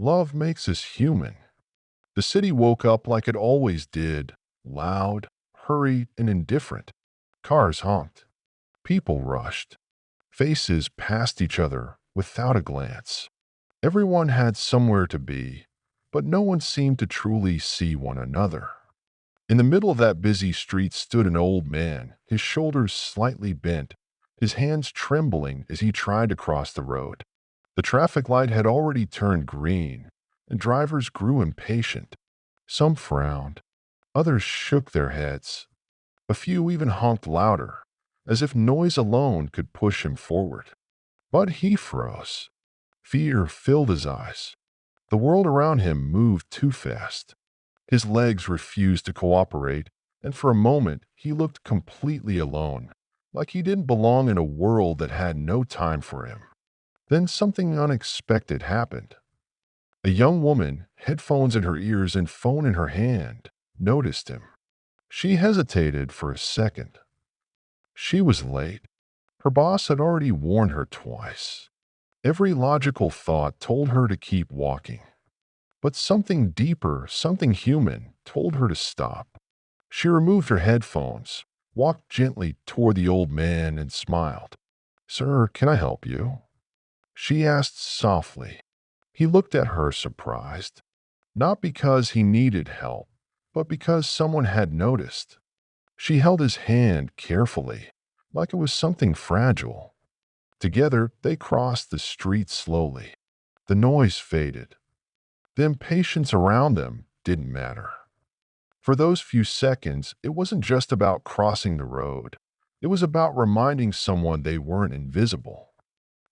Love makes us human. The city woke up like it always did, loud, hurried, and indifferent. Cars honked. People rushed. Faces passed each other without a glance. Everyone had somewhere to be, but no one seemed to truly see one another. In the middle of that busy street stood an old man, his shoulders slightly bent, his hands trembling as he tried to cross the road. The traffic light had already turned green, and drivers grew impatient. Some frowned, others shook their heads. A few even honked louder, as if noise alone could push him forward. But he froze. Fear filled his eyes. The world around him moved too fast. His legs refused to cooperate, and for a moment he looked completely alone, like he didn't belong in a world that had no time for him. Then something unexpected happened. A young woman, headphones in her ears and phone in her hand, noticed him. She hesitated for a second. She was late. Her boss had already warned her twice. Every logical thought told her to keep walking. But something deeper, something human, told her to stop. She removed her headphones, walked gently toward the old man, and smiled. "Sir, can I help you?" She asked softly. He looked at her surprised, not because he needed help, but because someone had noticed. She held his hand carefully, like it was something fragile. Together, they crossed the street slowly. The noise faded. The impatience around them didn't matter. For those few seconds, it wasn't just about crossing the road. It was about reminding someone they weren't invisible.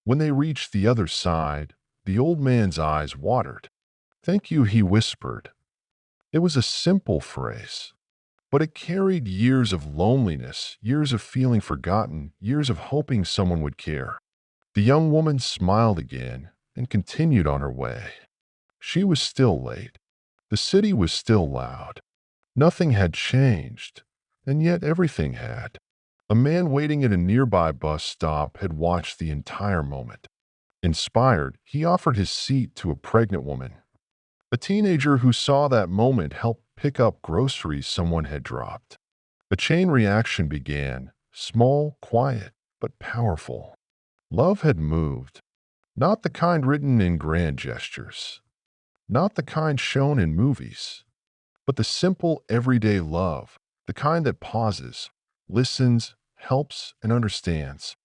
When they reached the other side, the old man's eyes watered. "Thank you," he whispered. It was a simple phrase, but it carried years of loneliness, years of feeling forgotten, years of hoping someone would care. The young woman smiled again and continued on her way. She was still late. The city was still loud. Nothing had changed, and yet everything had. A man waiting at a nearby bus stop had watched the entire moment. Inspired, he offered his seat to a pregnant woman. A teenager who saw that moment helped pick up groceries someone had dropped. A chain reaction began, small, quiet, but powerful. Love had moved, not the kind written in grand gestures, not the kind shown in movies, but the simple, everyday love, the kind that pauses, listens, helps, and understands.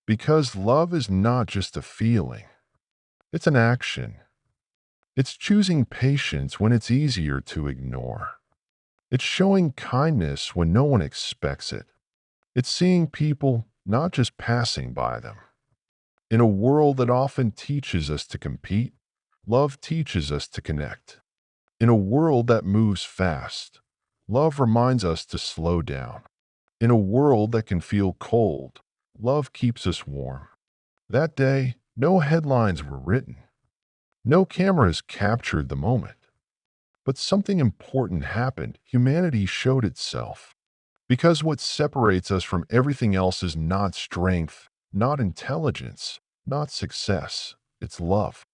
Because love is not just a feeling, it's an action. It's choosing patience when it's easier to ignore. It's showing kindness when no one expects it. It's seeing people, not just passing by them. In a world that often teaches us to compete, love teaches us to connect. In a world that moves fast, love reminds us to slow down. In a world that can feel cold, love keeps us warm. That day, no headlines were written. No cameras captured the moment. But something important happened. Humanity showed itself. Because what separates us from everything else is not strength, not intelligence, not success. It's love.